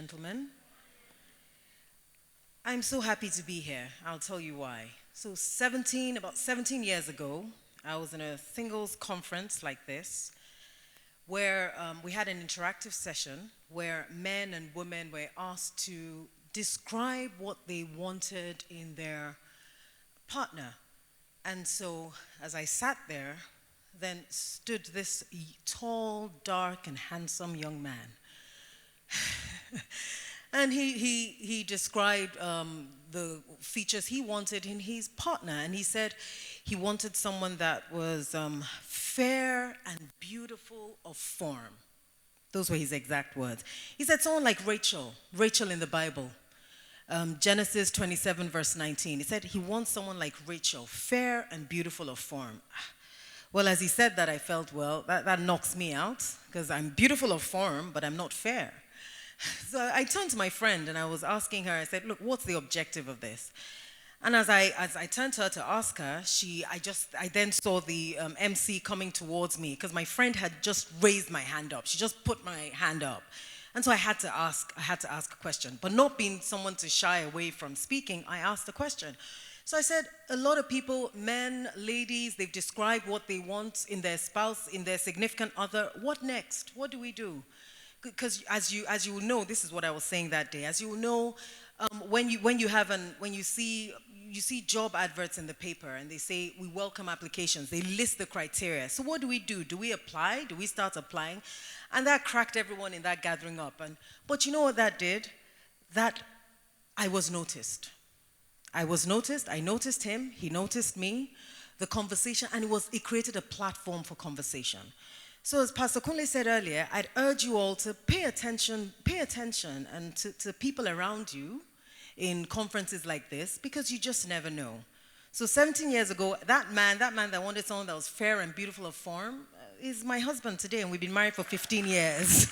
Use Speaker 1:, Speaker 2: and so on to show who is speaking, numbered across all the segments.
Speaker 1: gentlemen. I'm so happy to be here. I'll tell you why. So about 17 years ago, I was in a singles conference like this where we had an interactive session where men and women were asked to describe what they wanted in their partner. And so as I sat there, then stood this tall, dark, and handsome young man. And he described the features he wanted in his partner. And he said he wanted someone that was fair and beautiful of form. Those were his exact words. He said someone like Rachel in the Bible. Genesis 27 verse 19. He said he wants someone like Rachel, fair and beautiful of form. Well, as he said that, I felt, well, that knocks me out because I'm beautiful of form, but I'm not fair. So I turned to my friend and I was asking her, I said, look, what's the objective of this? And as I turned to her to ask her, I then saw the MC coming towards me because my friend had just raised my hand up. She just put my hand up. And so I had to ask a question. But not being someone to shy away from speaking, I asked a question. So I said, a lot of people, men, ladies, they've described what they want in their spouse, in their significant other. What next? What do we do? Because as you will know, this is what I was saying that day. As you will know, when you see job adverts in the paper and they say we welcome applications, they list the criteria. So what do? Do we apply? Do we start applying? And that cracked everyone in that gathering up. But you know what that did? That I was noticed. I noticed him, he noticed me, the conversation, and it created a platform for conversation. So as Pastor Kunle said earlier, I'd urge you all to pay attention and to people around you in conferences like this, because you just never know. So 17 years ago, that man that wanted someone that was fair and beautiful of form is my husband today, and we've been married for 15 years.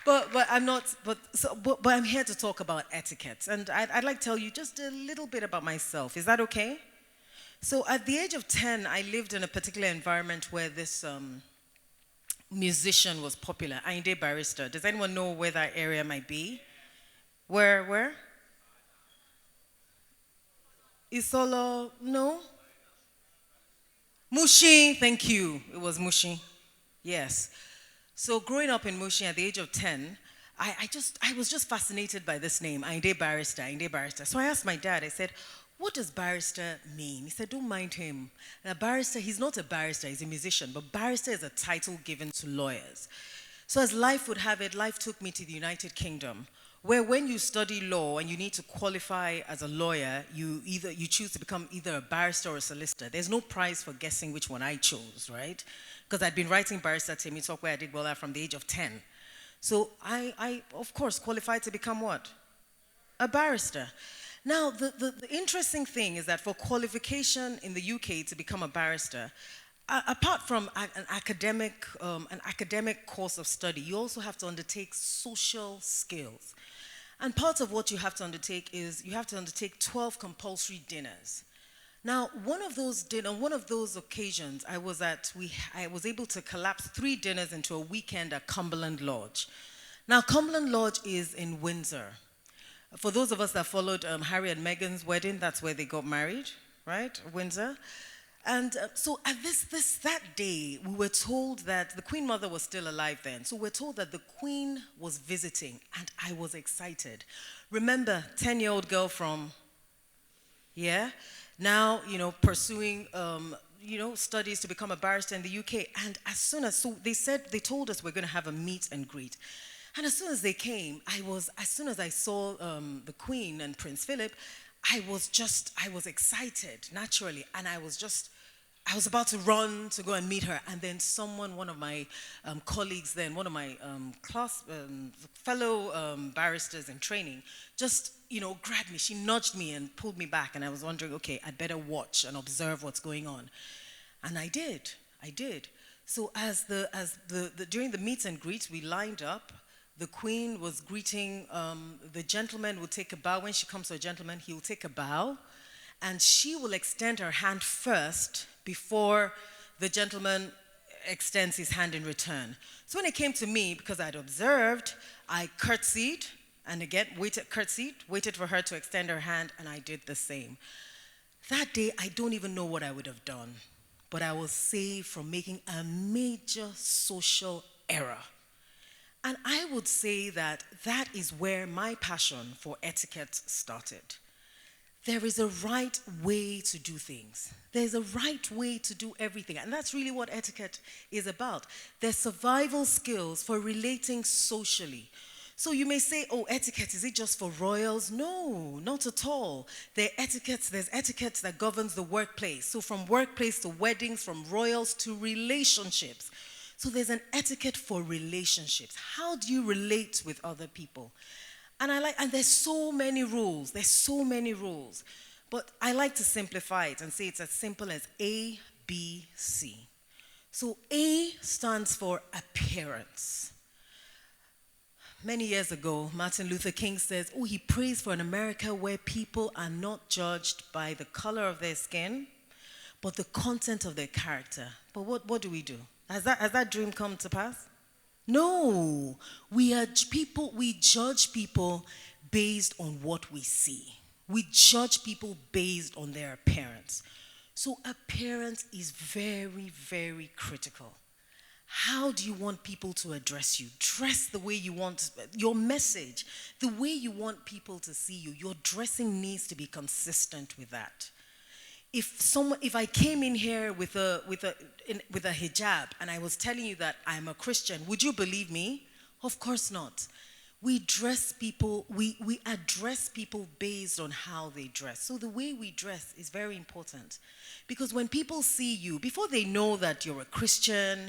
Speaker 1: But I'm here to talk about etiquette, and I'd like to tell you just a little bit about myself. Is that okay? So at the age of 10, I lived in a particular environment where this musician was popular, Ayinde Barrister. Does anyone know where that area might be? Where? Isolo? No? Mushi, thank you. It was Mushi. Yes. So growing up in Mushi at the age of 10, I was just fascinated by this name, Ayinde Barrister. So I asked my dad, I said, what does barrister mean? He said, don't mind him. A barrister, he's not a barrister, he's a musician, but barrister is a title given to lawyers. So as life would have it, life took me to the United Kingdom, where when you study law and you need to qualify as a lawyer, you choose to become either a barrister or a solicitor. There's no prize for guessing which one I chose, right? Because I'd been writing barrister Temitope where I did well at from the age of 10. So I of course, qualified to become what? A barrister. Now, the interesting thing is that for qualification in the UK to become a barrister, apart from an academic course of study, you also have to undertake social skills. And part of what you have to undertake is you have to undertake 12 compulsory dinners. Now, one of those occasions, I was able to collapse 3 dinners into a weekend at Cumberland Lodge. Now, Cumberland Lodge is in Windsor. For those of us that followed Harry and Meghan's wedding, that's where they got married, right? Windsor. And so at that day, we were told that the Queen Mother was still alive then. So we're told that the Queen was visiting, and I was excited. Remember, 10-year-old girl from, now, pursuing, studies to become a barrister in the UK. And so they told us we're going to have a meet and greet. And as soon as they came, as soon as I saw the Queen and Prince Philip, I was excited, naturally. And I was about to run to go and meet her. And then one of my colleagues then, one of my fellow barristers in training, just, grabbed me. She nudged me and pulled me back. And I was wondering, okay, I'd better watch and observe what's going on. And I did. So during the meet and greet, we lined up. The Queen was greeting, the gentleman would take a bow. When she comes to a gentleman, he will take a bow. And she will extend her hand first before the gentleman extends his hand in return. So when it came to me, because I'd observed, I curtsied, and again, curtsied, waited for her to extend her hand, and I did the same. That day, I don't even know what I would have done, but I was saved from making a major social error. And I would say that that is where my passion for etiquette started. There is a right way to do things. There's a right way to do everything. And that's really what etiquette is about. There's survival skills for relating socially. So you may say, oh, etiquette, is it just for royals? No, not at all. There's etiquette that governs the workplace. So from workplace to weddings, from royals to relationships. So there's an etiquette for relationships. How do you relate with other people? And there's so many rules. There's so many rules. But I like to simplify it and say it's as simple as A, B, C. So A stands for appearance. Many years ago, Martin Luther King says, he prays for an America where people are not judged by the color of their skin, but the content of their character. But what do we do? Has that dream come to pass? No. We judge people based on what we see. We judge people based on their appearance. So appearance is very, very critical. How do you want people to address you? Dress the way you want, your message, the way you want people to see you. Your dressing needs to be consistent with that. If I came in here with a hijab and I was telling you that I'm a Christian, would you believe me? Of course not. We address people based on how they dress. So the way we dress is very important. Because when people see you, before they know that you're a Christian,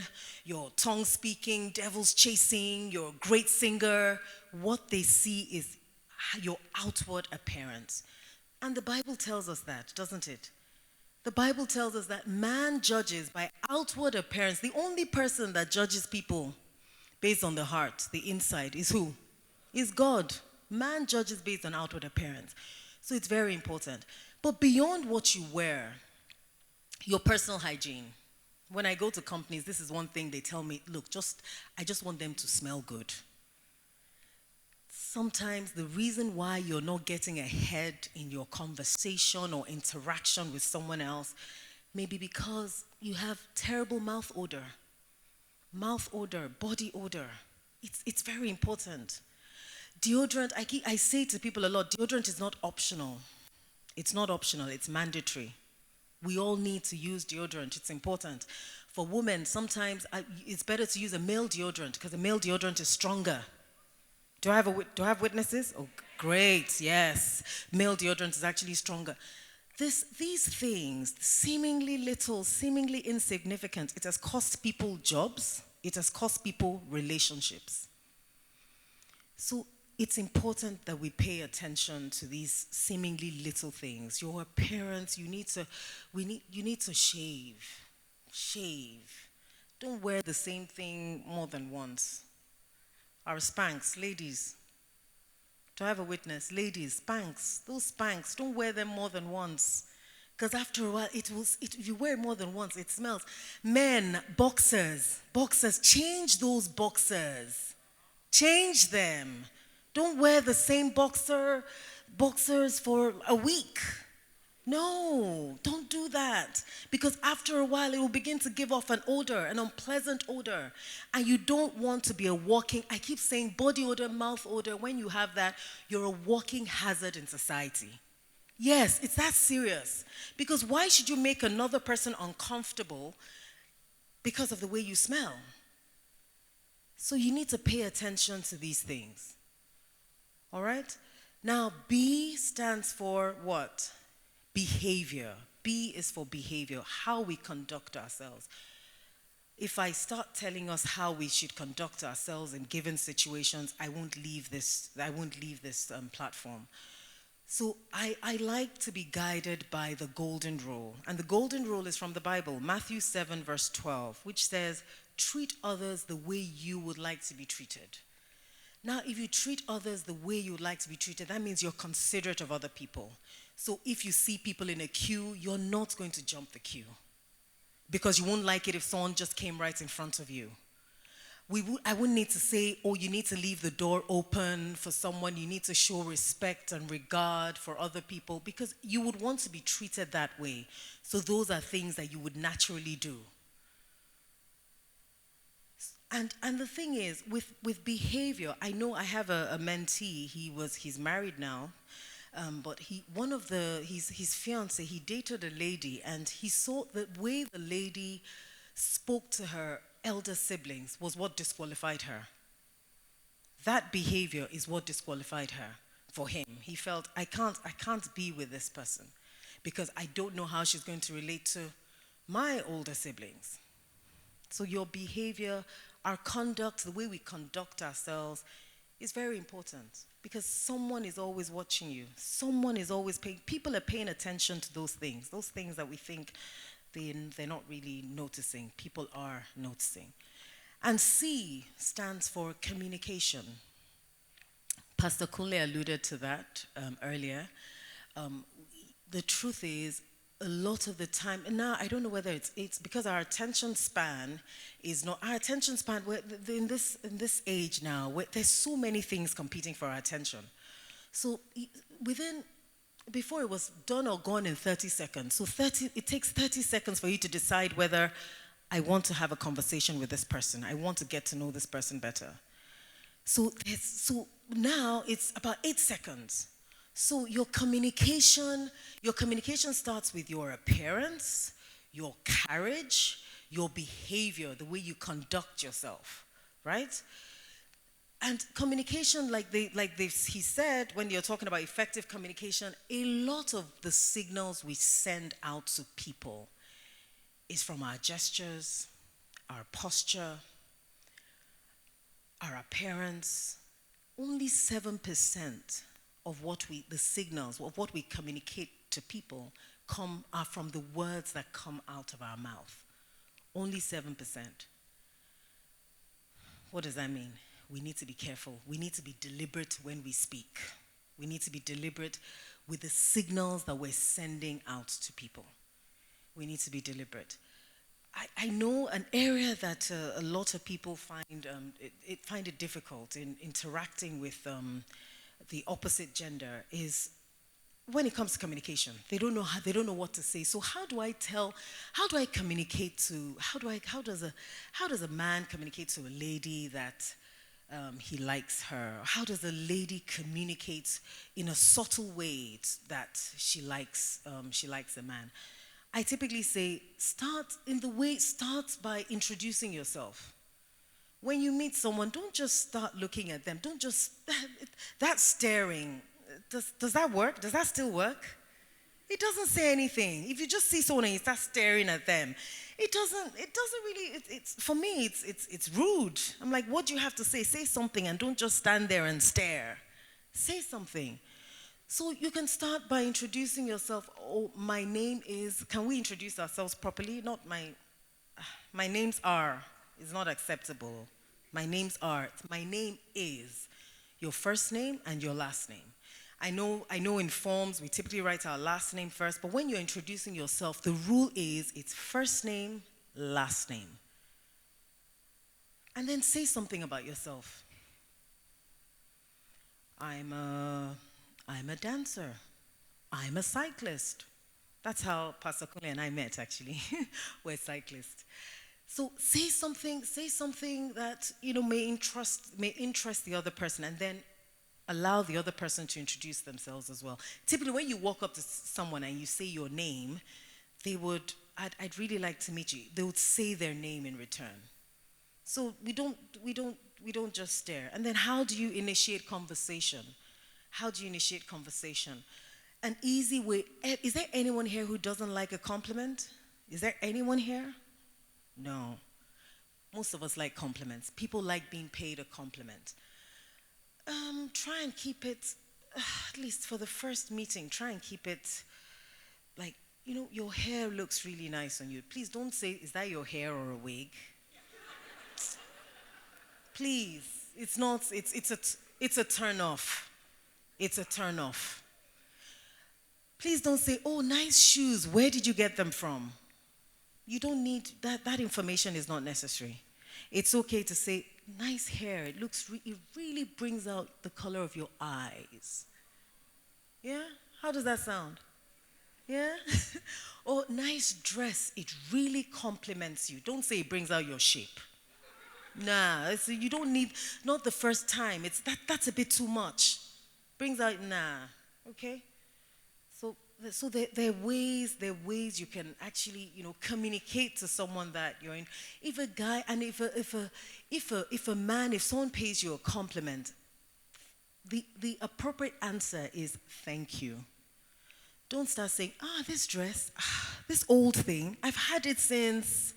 Speaker 1: you're tongue speaking, devils chasing, you're a great singer, what they see is your outward appearance. And the Bible tells us that, doesn't it? The Bible tells us that man judges by outward appearance. The only person that judges people based on the heart, the inside, is who? Is God. Man judges based on outward appearance. So it's very important. But beyond what you wear, your personal hygiene. When I go to companies, this is one thing they tell me, look, I just want them to smell good. Sometimes the reason why you're not getting ahead in your conversation or interaction with someone else may be because you have terrible mouth odor, body odor. It's very important. Deodorant, I say to people a lot, deodorant is not optional. It's not optional, it's mandatory. We all need to use deodorant, it's important. For women, sometimes it's better to use a male deodorant because a male deodorant is stronger. Do I have witnesses? Oh, great, yes. Male deodorant is actually stronger. These things, seemingly little, seemingly insignificant, it has cost people jobs, it has cost people relationships. So it's important that we pay attention to these seemingly little things. Your appearance, you need to shave. Shave. Don't wear the same thing more than once. Our Spanx, ladies. Do I have a witness? Ladies, Spanx, those Spanx, don't wear them more than once. Because after a while, if you wear it more than once, it smells. Men, boxers, change those boxers. Change them. Don't wear the same boxers for a week. No, don't do that. Because after a while, it will begin to give off an odor, an unpleasant odor. And you don't want to be I keep saying body odor, mouth odor. When you have that, you're a walking hazard in society. Yes, it's that serious. Because why should you make another person uncomfortable because of the way you smell? So you need to pay attention to these things. All right? Now, B stands for what? Behavior. B is for behavior, how we conduct ourselves. If I start telling us how we should conduct ourselves in given situations, I won't leave this platform. So I like to be guided by the golden rule. And the golden rule is from the Bible, Matthew 7, verse 12, which says, treat others the way you would like to be treated. Now, if you treat others the way you would like to be treated, that means you're considerate of other people. So if you see people in a queue, you're not going to jump the queue. because you won't like it if someone just came right in front of you. I wouldn't need to say, oh, you need to leave the door open for someone, you need to show respect and regard for other people, because you would want to be treated that way. So those are things that you would naturally do. And the thing is, with behavior, I know I have a mentee, he's married now, but his fiance, he dated a lady, and he saw the way the lady spoke to her elder siblings was what disqualified her. That behavior is what disqualified her for him. He felt, I can't be with this person because I don't know how she's going to relate to my older siblings. So your behavior, our conduct, the way we conduct ourselves is very important, because someone is always watching you. Someone is always people are paying attention to those things that we think they're not really noticing. People are noticing. And C stands for communication. Pastor Kunle alluded to that earlier. The truth is, a lot of the time, and now I don't know whether it's because our attention span is not, our attention span, in this age now, there's so many things competing for our attention. So before it was done or gone in 30 seconds. So it takes 30 seconds for you to decide whether I want to have a conversation with this person. I want to get to know this person better. So now it's about 8 seconds. So your communication starts with your appearance, your carriage, your behavior, the way you conduct yourself, right? And communication, he said, when you're talking about effective communication, a lot of the signals we send out to people is from our gestures, our posture, our appearance. Only 7% of the signals of what we communicate to people are from the words that come out of our mouth. Only 7%. What does that mean? We need to be careful. We need to be deliberate when we speak. We need to be deliberate with the signals that we're sending out to people. We need to be deliberate. I know an area that a lot of people find it difficult in interacting with the opposite gender is when it comes to communication. They don't know what to say. So how does a man communicate to a lady that he likes her? How does a lady communicate in a subtle way that she likes a man? I typically say, start by introducing yourself. When you meet someone, don't just start looking at them. Don't just, that staring, does that work? Does that still work? It doesn't say anything. If you just see someone and you start staring at them, it doesn't really, for me, it's rude. I'm like, what do you have to say? Say something, and don't just stand there and stare. Say something. So you can start by introducing yourself. Oh, my name is, can we introduce ourselves properly? Not my names are, is not acceptable. My names are, my name is your first name and your last name. I know in forms we typically write our last name first, but when you're introducing yourself, the rule is it's first name, last name. And then say something about yourself. I'm a dancer. I'm a cyclist. That's how Pastor Kunle and I met, actually. We're cyclists. So say something that may interest the other person, and then allow the other person to introduce themselves as well. Typically, when you walk up to someone and you say your name, I'd really like to meet you. They would say their name in return. So we don't just stare. And then how do you initiate conversation? An easy way. Is there anyone here who doesn't like a compliment? Is there anyone here? No. Most of us like compliments. People like being paid a compliment. Try and keep it, at least for the first meeting, try and keep it like, your hair looks really nice on you. Please don't say, is that your hair or a wig? Please, it's not, it's a turn off. It's a turn off. Please don't say, oh, nice shoes. Where did you get them from? You don't need that. That information is not necessary. It's okay to say, nice hair. It really brings out the color of your eyes. Yeah? How does that sound? Yeah? Or nice dress. It really compliments you. Don't say it brings out your shape. Nah, you don't need, not the first time. That's a bit too much. Brings out, nah. Okay? So there are ways you can actually, communicate to someone that you're in. If a guy and if someone pays you a compliment, the appropriate answer is thank you. Don't start saying, this dress, this old thing, I've had it since.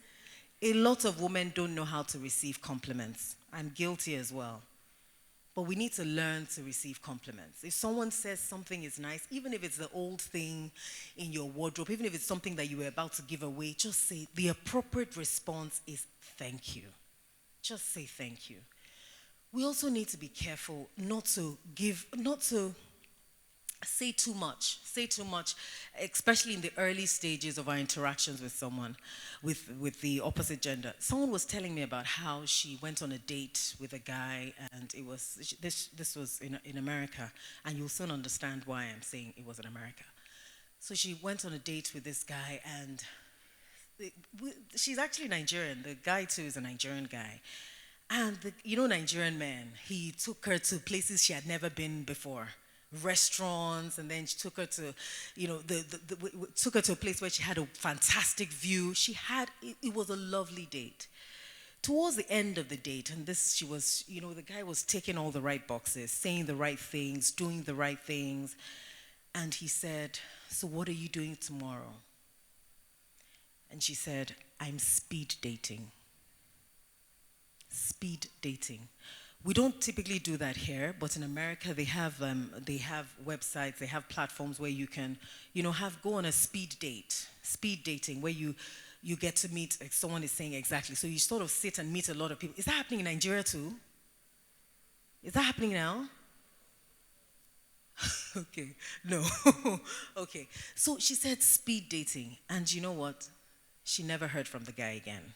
Speaker 1: A lot of women don't know how to receive compliments. I'm guilty as well. But we need to learn to receive compliments. If someone says something is nice, even if it's the old thing in your wardrobe, even if it's something that you were about to give away, just say the appropriate response is thank you. Just say thank you. We also need to be careful not to say too much, especially in the early stages of our interactions with someone, with the opposite gender. Someone was telling me about how she went on a date with a guy, and this was in America, and you'll soon understand why I'm saying it was in America. So she went on a date with this guy, and she's actually Nigerian. The guy too is a Nigerian guy. And Nigerian men, he took her to places she had never been before, restaurants, and then she took her to, took her to a place where she had a fantastic view. It was a lovely date. Towards the end of the date, and she was, the guy was ticking all the right boxes, saying the right things, doing the right things. And he said, so what are you doing tomorrow? And she said, I'm speed dating. Speed dating. We don't typically do that here, but in America they have websites, they have platforms where you can, go on a speed dating, where you get to meet, like someone is saying exactly. So you sort of sit and meet a lot of people. Is that happening in Nigeria too? Is that happening now? Okay, no. Okay, so she said speed dating, and you know what? She never heard from the guy again.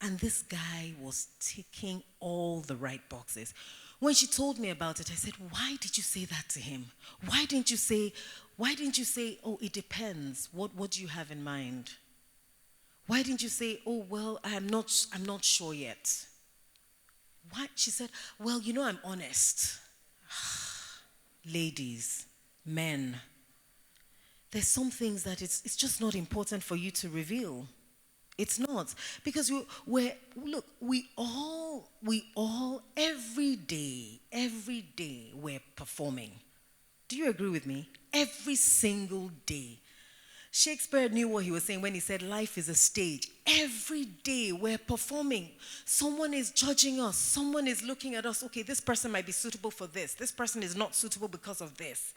Speaker 1: And this guy was ticking all the right boxes. When she told me about it, I said, why did you say that to him? Why didn't you say, oh, it depends. What do you have in mind? Why didn't you say, oh, well, I'm not sure yet? Why? She said, well, I'm honest. Ladies, men, there's some things that it's just not important for you to reveal. It's not, because we all every day we're performing. Do you agree with me? Every single day. Shakespeare knew what he was saying when he said life is a stage. Every day we're performing. Someone is judging us. Someone is looking at us. Okay, this person might be suitable for this. This person is not suitable because of this.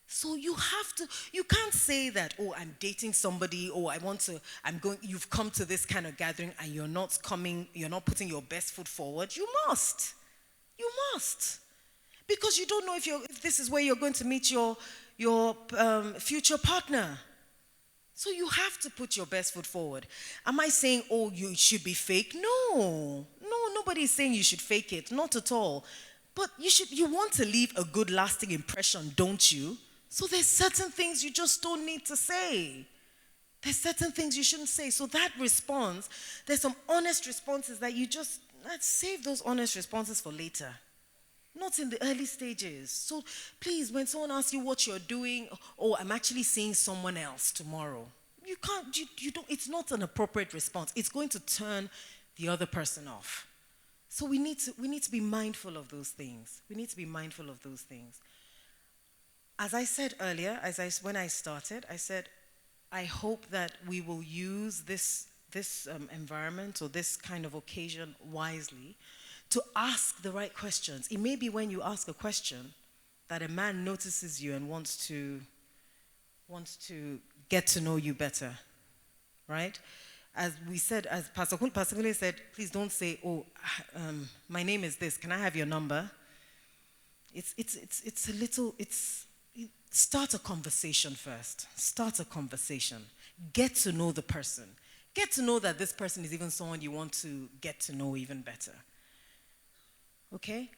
Speaker 1: So you can't say that, oh, I'm dating somebody, or you've come to this kind of gathering and you're not putting your best foot forward. You must. Because you don't know if this is where you're going to meet your future partner. So you have to put your best foot forward. Am I saying, oh, you should be fake? No, nobody's saying you should fake it, not at all. But you want to leave a good lasting impression, don't you? So there's certain things you just don't need to say. There's certain things you shouldn't say. So that response, there's some honest responses that let's save those honest responses for later. Not in the early stages. So please, when someone asks you what you're doing, oh, I'm actually seeing someone else tomorrow. You don't, it's not an appropriate response. It's going to turn the other person off. So we need to be mindful of those things. As I said earlier, when I started, I said, I hope that we will use this environment or this kind of occasion wisely to ask the right questions. It may be when you ask a question that a man notices you and wants to get to know you better, right? As we said, as Pastor Kunle said, please don't say, oh, my name is this, can I have your number? Start a conversation first. Start a conversation. get to know the person. Get to know that this person is even someone you want to get to know even better. Okay?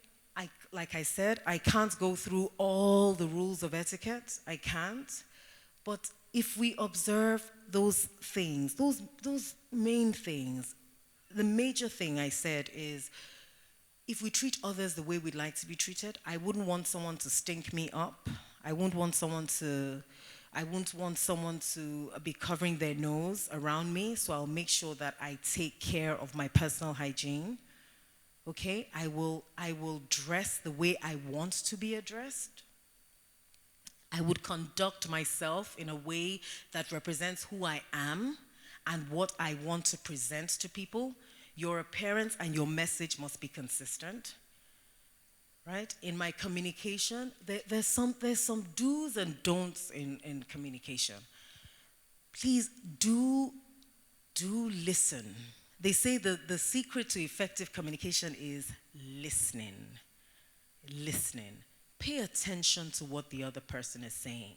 Speaker 1: Like I said, I can't go through all the rules of etiquette. I can't. But if we observe those things, those main things, the major thing I said is, if we treat others the way we'd like to be treated, I wouldn't want someone to stink me up. I wouldn't want someone to be covering their nose around me, so I'll make sure that I take care of my personal hygiene. Okay? I will dress the way I want to be addressed. I would conduct myself in a way that represents who I am and what I want to present to people. Your appearance and your message must be consistent. Right? In my communication, there's some do's and don'ts in communication. Please do listen. They say the secret to effective communication is listening. Listening. Pay attention to what the other person is saying.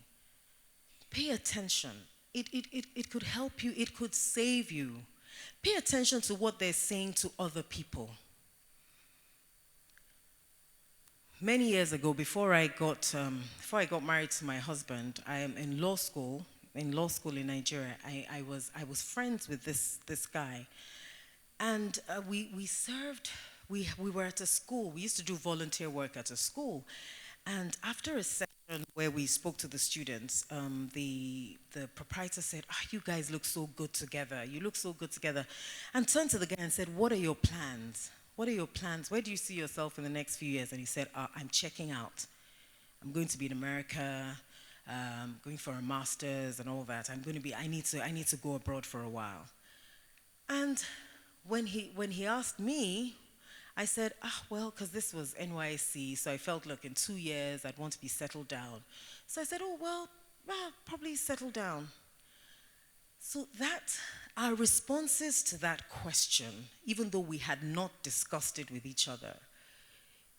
Speaker 1: Pay attention. It could help you. It could save you. Pay attention to what they're saying to other people. Many years ago, before I got married to my husband, I am in law school in Nigeria. I was friends with this guy, and we were at a school. We used to do volunteer work at a school, and after a session where we spoke to the students, the proprietor said, "You guys look so good together. You look so good together," and turned to the guy and said, "What are your plans? What are your plans? Where do you see yourself in the next few years?" And he said, "I'm checking out. I'm going to be in America, going for a master's and all that. I need to go abroad for a while." And when he asked me, I said, well, because this was NYC, so I felt like in 2 years I'd want to be settled down. So I said, well, probably settle down. So that our responses to that question, even though we had not discussed it with each other,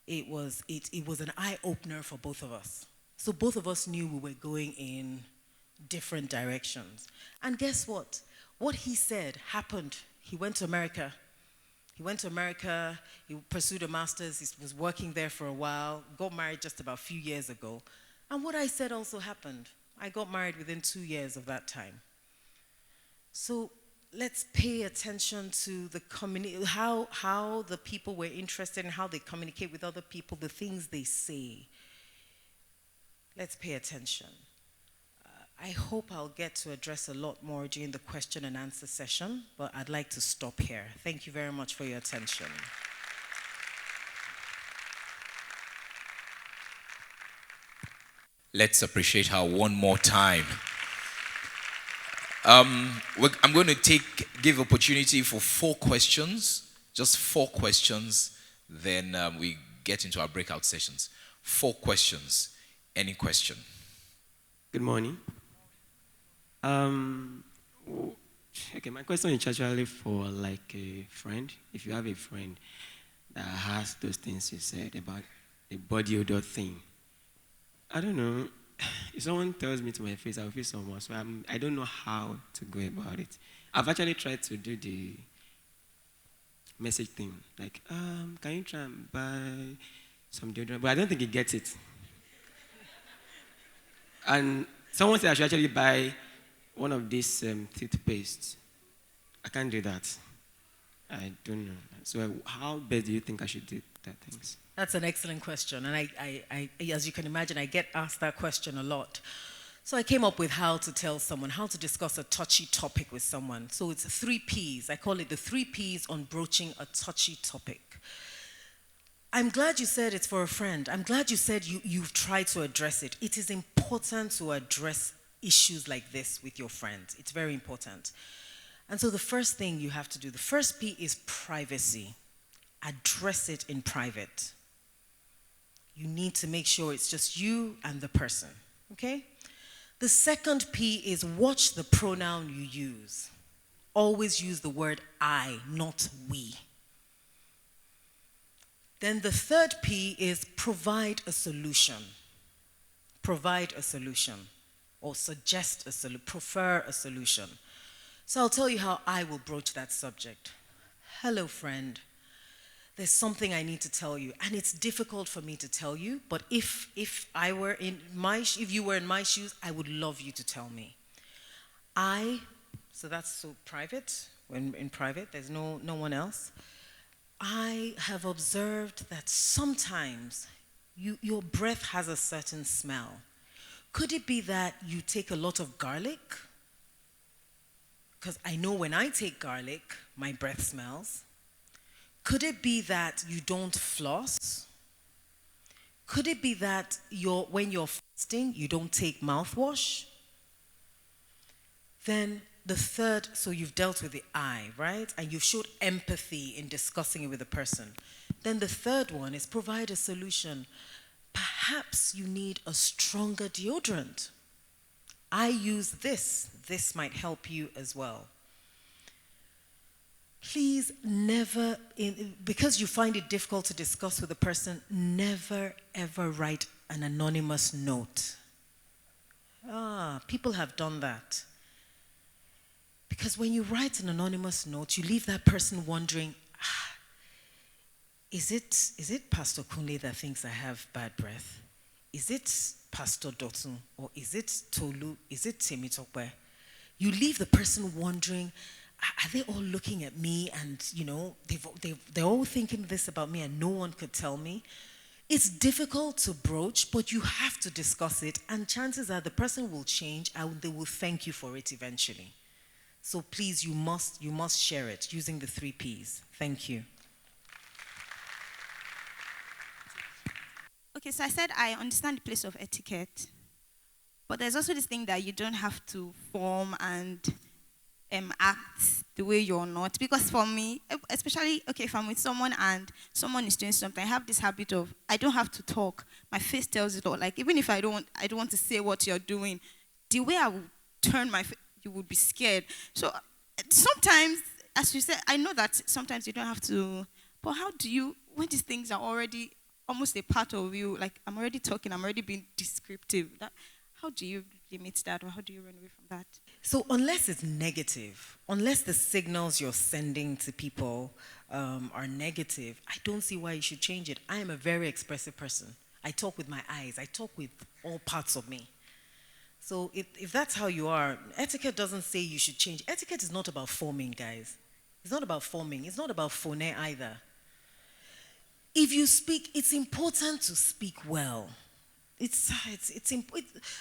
Speaker 1: it was an eye-opener for both of us. So both of us knew we were going in different directions. And guess what? What he said happened. He went to America. He pursued a master's, he was working there for a while, got married just about a few years ago. And what I said also happened. I got married within 2 years of that time. So let's pay attention to the how the people were interested in how they communicate with other people, the things they say. Let's pay attention. I hope I'll get to address a lot more during the question and answer session, but I'd like to stop here. Thank you very much for your attention.
Speaker 2: Let's appreciate her one more time. I'm going to give opportunity for 4 questions, just 4 questions, then we get into our breakout sessions. 4 questions. Any question?
Speaker 3: Good morning. Okay, my question is actually for like a friend. If you have a friend that has those things you said about the body odor thing, I don't know. If someone tells me to my face, I'll feel someone. So I don't know how to go about it. I've actually tried to do the message thing, like, can you try and buy some deodorant? But I don't think he gets it. And someone said I should actually buy one of these toothpaste. I can't do that. I don't know. So how best do you think I should do that things?
Speaker 1: That's an excellent question. And I, as you can imagine, I get asked that question a lot. So I came up with how to tell someone, how to discuss a touchy topic with someone. So it's 3 Ps. I call it the 3 Ps on broaching a touchy topic. I'm glad you said it's for a friend. I'm glad you said you've tried to address it. It is important to address issues like this with your friends. It's very important. And so the first thing you have to do, the first P is privacy. Address it in private. You need to make sure it's just you and the person, okay? The second P is watch the pronoun you use. Always use the word I, not we. Then the third P is provide a solution. Provide a solution. or suggest a solution, prefer a solution. So I'll tell you how I will broach that subject. Hello, friend. There's something I need to tell you, and it's difficult for me to tell you, but if you were in my shoes, I would love you to tell me. So that's so private. When in private, there's no one else. I have observed that sometimes your breath has a certain smell. Could it be that you take a lot of garlic? Because I know when I take garlic, my breath smells. Could it be that you don't floss? Could it be that when you're fasting, you don't take mouthwash? Then the third, so you've dealt with the eye, right? And you've showed empathy in discussing it with the person. Then the third one is provide a solution. Perhaps you need a stronger deodorant. I use this. This might help you as well. Please never, because you find it difficult to discuss with a person, never ever write an anonymous note. People have done that. Because when you write an anonymous note, you leave that person wondering, is it Pastor Kunle that thinks I have bad breath? Is it Pastor Dotun? Or is it Tolu? Is it Temitope? You leave the person wondering, are they all looking at me and, they're all thinking this about me and no one could tell me? It's difficult to broach, but you have to discuss it, and chances are the person will change and they will thank you for it eventually. So please, you must share it using the 3 Ps. Thank you.
Speaker 4: Okay, so I said I understand the place of etiquette, but there's also this thing that you don't have to form and act the way you're not. Because for me, especially, if I'm with someone and someone is doing something, I have this habit of, I don't have to talk. My face tells it all. Like, even if I don't want to say what you're doing, the way I will turn my face, you would be scared. So sometimes, as you said, I know that sometimes you don't have to, but how do you, when these things are already almost a part of you, like I'm already talking, I'm already being descriptive, how do you limit that, or how do you run away from that?
Speaker 1: So unless it's negative, unless the signals you're sending to people are negative, I don't see why you should change it. I am a very expressive person. I talk with my eyes. I talk with all parts of me. So if that's how you are, etiquette doesn't say you should change. Etiquette is not about forming, guys. It's not about forming. It's not about phone either. If you speak, it's important to speak well.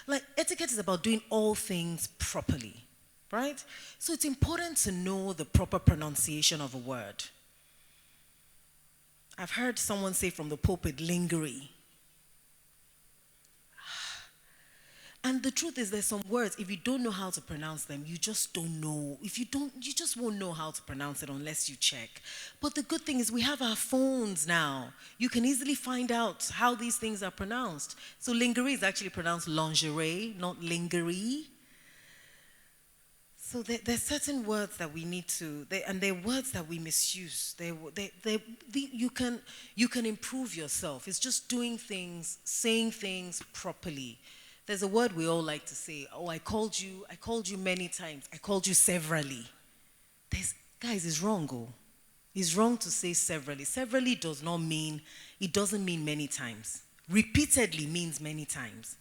Speaker 1: Like etiquette is about doing all things properly, right? So it's important to know the proper pronunciation of a word. I've heard someone say from the pulpit, lingerie. And the truth is, there's some words, if you don't know how to pronounce them, you just don't know. You just won't know how to pronounce it unless you check. But the good thing is we have our phones now. You can easily find out how these things are pronounced. So lingerie is actually pronounced lingerie, not lingerie. So there's certain words that we need to, and they're words that we misuse. You can improve yourself. It's just doing things, saying things properly. There's a word we all like to say. Oh, I called you many times. I called you severally. Guys, it's wrong. It's wrong to say severally. Severally doesn't mean many times. Repeatedly means many times.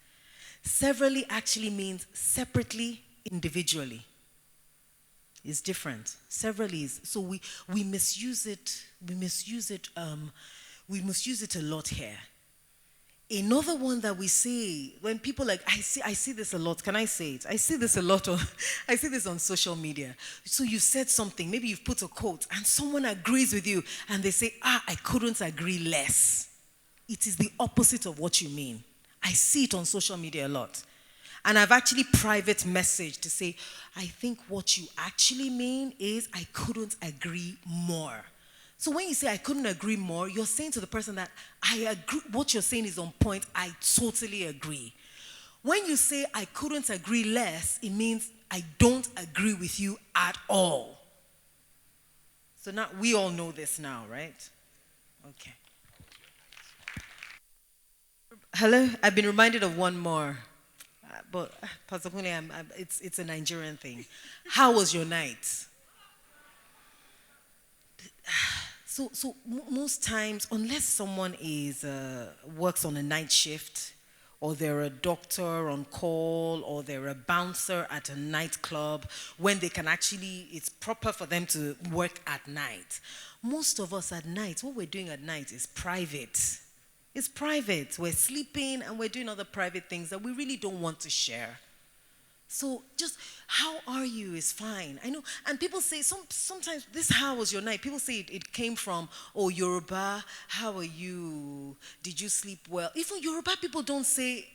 Speaker 1: Severally actually means separately, individually. It's different. Severally is, so we misuse it. We misuse it a lot here. Another one that we say when people I see this a lot. Can I say it? I see this a lot I see this on social media. So you said something, maybe you've put a quote and someone agrees with you and they say, I couldn't agree less. It is the opposite of what you mean. I see it on social media a lot. And I've actually private messaged to say, I think what you actually mean is I couldn't agree more. So when you say I couldn't agree more, you're saying to the person that I agree, what you're saying is on point, I totally agree. When you say I couldn't agree less, it means I don't agree with you at all. So now we all know this now, right? Okay. Hello, I've been reminded of one more. but Pastor Kune, it's a Nigerian thing. How was your night? So most times, unless someone is works on a night shift, or they're a doctor on call, or they're a bouncer at a nightclub, when they can actually, it's proper for them to work at night. Most of us at night, what we're doing at night is private. It's private. We're sleeping and we're doing other private things that we really don't want to share. So just how are you is fine. I know, and people say sometimes this how was your night? People say it came from, oh, Yoruba, how are you? Did you sleep well? Even Yoruba people don't say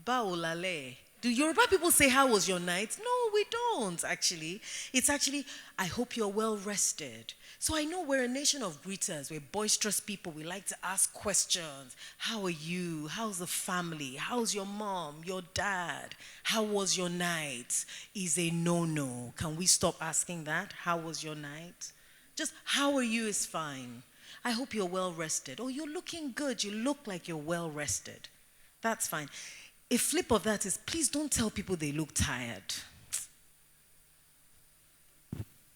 Speaker 1: baolale. Do Yoruba people say how was your night? No, we don't actually. It's actually, I hope you're well rested. So I know we're a nation of greeters. We're boisterous people. We like to ask questions. How are you? How's the family? How's your mom, your dad? How was your night? Is a no-no. Can we stop asking that? How was your night? Just how are you is fine. I hope you're well rested. Oh, you're looking good. You look like you're well rested. That's fine. A flip of that is please don't tell people they look tired.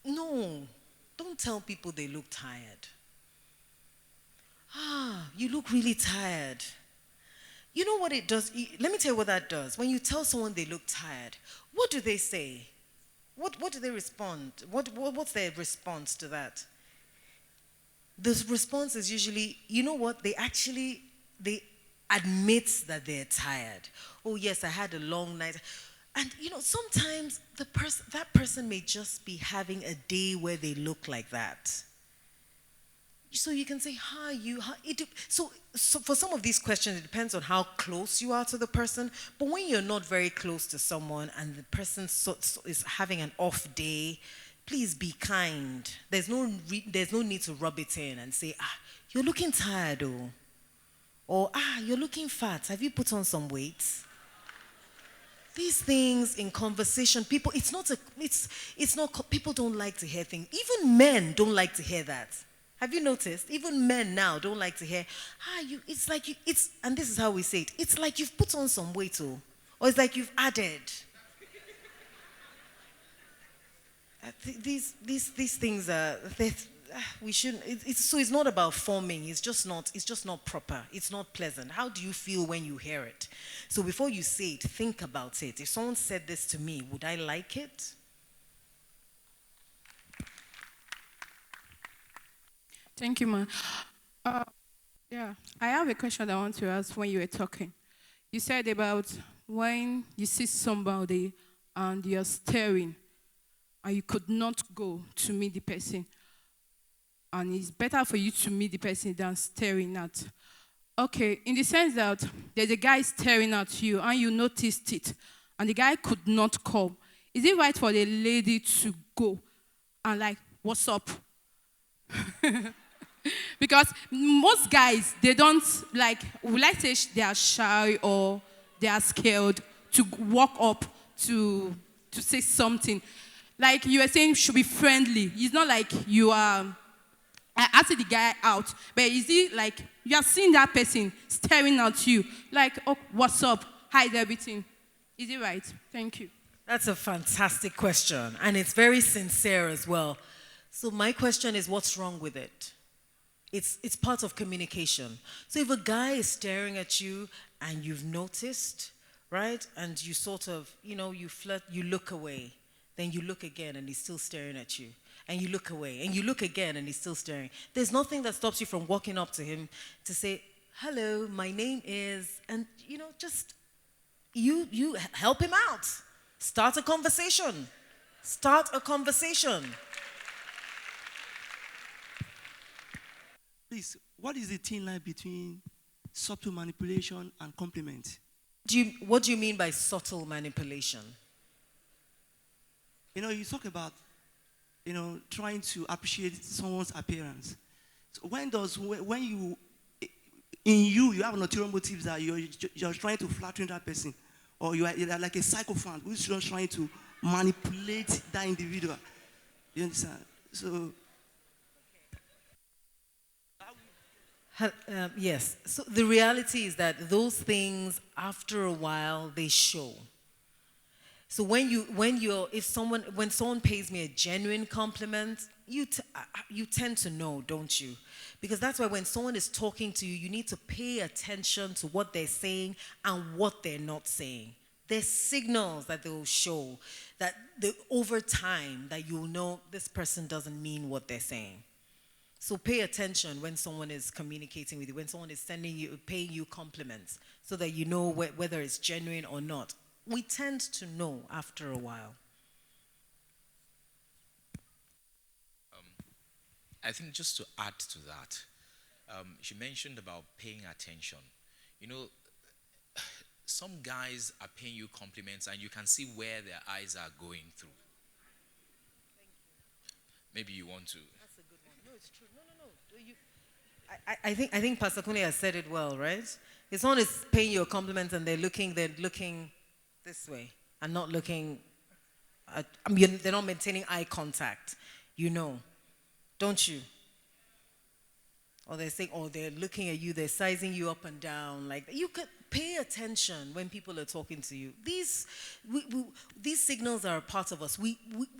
Speaker 1: No. Don't tell people they look tired. You look really tired. You know what it does? Let me tell you what that does. When you tell someone they look tired, what do they say? What do they respond? What's their response to that? The response is usually, you know what? They admit that they're tired. Oh yes, I had a long night. And sometimes that person may just be having a day where they look like that. So you can say, how are you? So for some of these questions, it depends on how close you are to the person. But when you're not very close to someone and the person is having an off day, please be kind. There's no need to rub it in and say, you're looking tired, oh. Or, you're looking fat. Have you put on some weight? These things in conversation, people, people don't like to hear things. Even men don't like to hear that. Have you noticed? Even men now don't like to hear, and this is how we say it. It's like you've put on some weight, or it's like you've added. These things are, we shouldn't, it's not about forming, it's just not proper, it's not pleasant. How do you feel when you hear it? So before you say it, think about it. If someone said this to me, would I like it?
Speaker 5: Thank you, ma. Yeah, I have a question I want to ask when you were talking. You said about when you see somebody and you're staring and you could not go to meet the person. And it's better for you to meet the person than staring at. Okay, in the sense that there's a guy staring at you and you noticed it, and the guy could not come. Is it right for the lady to go and what's up? Because most guys, they don't we like to say they are shy or they are scared to walk up to say something. Like you were saying, should be friendly. It's not like you are. I asked the guy out, but is he you are seeing that person staring at you, oh, what's up? How's everything? Is it right? Thank you.
Speaker 1: That's a fantastic question, and it's very sincere as well. So my question is, what's wrong with it? It's part of communication. So if a guy is staring at you and you've noticed, right, and you sort of, you flirt, you look away, then you look again and he's still staring at you. And you look away, and you look again, and he's still staring. There's nothing that stops you from walking up to him to say, hello, my name is, and just, you help him out. Start a conversation. Start a conversation.
Speaker 6: Please, what is the thin line between subtle manipulation and compliment?
Speaker 1: What do you mean by subtle manipulation?
Speaker 6: You talk about trying to appreciate someone's appearance. So when you have an ulterior motives that you're trying to flatter that person, or you're like a psychophant who's just trying to manipulate that individual. You understand? So.
Speaker 1: Yes. So the reality is that those things, after a while, they show. So when someone pays me a genuine compliment, you tend to know, don't you? Because that's why when someone is talking to you, you need to pay attention to what they're saying and what they're not saying. There's signals that they will show that over time that you'll know this person doesn't mean what they're saying. So pay attention when someone is communicating with you, when someone is paying you compliments, so that you know whether it's genuine or not. We tend to know after a while.
Speaker 2: I think just to add to that, she mentioned about paying attention. You know, some guys are paying you compliments and you can see where their eyes are going through. Maybe you want to.
Speaker 1: That's a good one. No, it's true. No. I think Pastor Kune has said it well, right? If someone is paying you a compliment and they're looking this way and not looking they're not maintaining eye contact, you know, don't you? Or they're saying, or they're looking at you, they're sizing you up and down. Like, you could pay attention when people are talking to you. These signals are a part of us.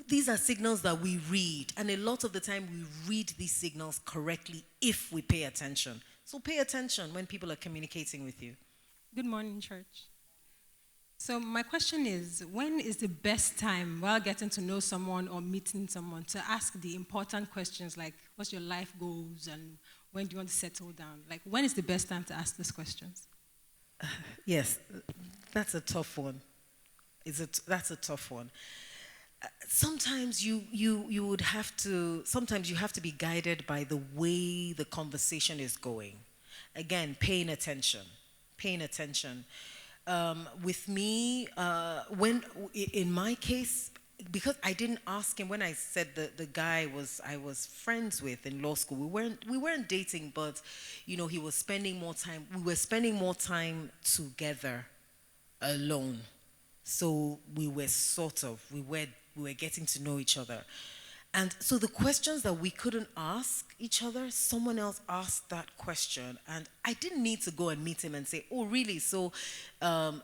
Speaker 1: These are signals that we read. And a lot of the time we read these signals correctly if we pay attention. So pay attention when people are communicating with you.
Speaker 7: Good morning, church. So my question is, when is the best time while getting to know someone or meeting someone to ask the important questions like, what's your life goals and when do you want to settle down? Like, when is the best time to ask those questions?
Speaker 1: Yes, that's a tough one. That's a tough one. Sometimes you would have to. Sometimes you have to be guided by the way the conversation is going. Again, paying attention. With me, in my case, because I didn't ask him when I said the guy I was friends with in law school. We weren't dating, but he was spending more time. We were spending more time together, alone. So we were getting to know each other. And so the questions that we couldn't ask each other, someone else asked that question. And I didn't need to go and meet him and say, oh, really? So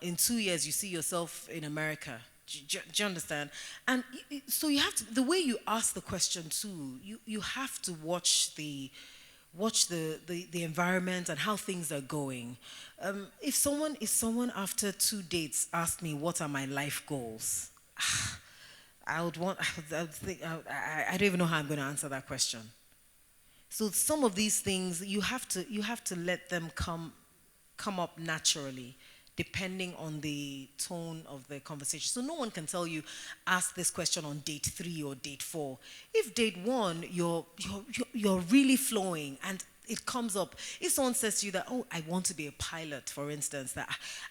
Speaker 1: in 2 years, you see yourself in America. Do you understand? And so you have to, the way you ask the question too, you have to watch the environment and how things are going. If someone after 2 dates asked me, what are my life goals? I don't even know how I'm going to answer that question. So some of these things you have to let them come up naturally, depending on the tone of the conversation. So no one can tell you, ask this question on date 3 or date 4. If date 1 you're really flowing and it comes up. If someone says to you that, oh, I want to be a pilot, for instance, that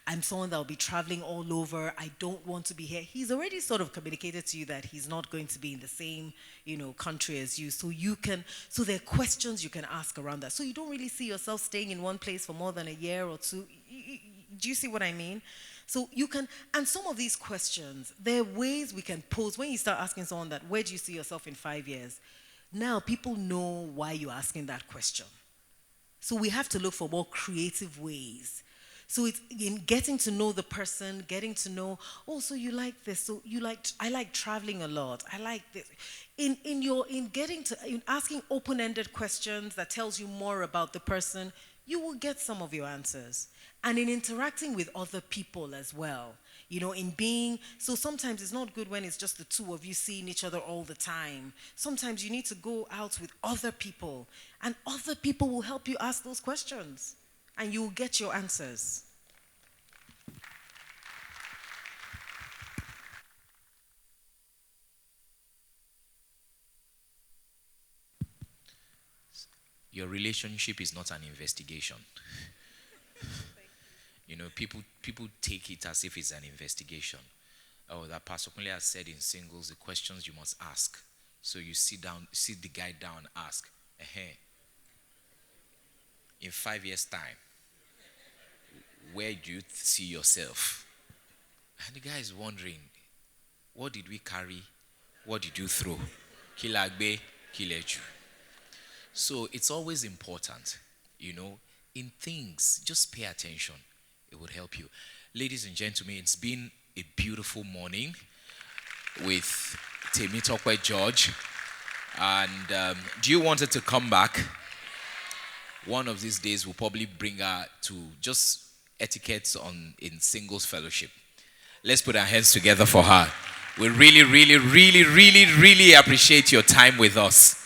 Speaker 1: I'm someone that will be traveling all over, I don't want to be here. He's already sort of communicated to you that he's not going to be in the same, country as you. So there are questions you can ask around that. So you don't really see yourself staying in one place for more than a year or 2. Do you see what I mean? So you can, and some of these questions, there are ways we can pose. When you start asking someone that, where do you see yourself in 5 years? Now people know why you're asking that question. So we have to look for more creative ways. So it's in getting to know the person, getting to know, oh, so you like this, so I like traveling a lot, I like this. In asking open-ended questions that tells you more about the person, you will get some of your answers. And in interacting with other people as well, so sometimes it's not good when it's just the two of you seeing each other all the time. Sometimes you need to go out with other people, and other people will help you ask those questions, and you will get your answers.
Speaker 2: Your relationship is not an investigation. People take it as if it's an investigation. Oh, that Pastor Kunle has said in singles, the questions you must ask. So you sit the guy down and ask, in 5 years' time, where do you see yourself? And the guy is wondering, what did we carry? What did you throw? Kilagbe, kilechu. So it's always important, in things, just pay attention. It would help you. Ladies and gentlemen, it's been a beautiful morning with Temitope George. And do you want her to come back? One of these days, we'll probably bring her to just etiquettes in singles fellowship. Let's put our hands together for her. We really, really, really, really, really appreciate your time with us.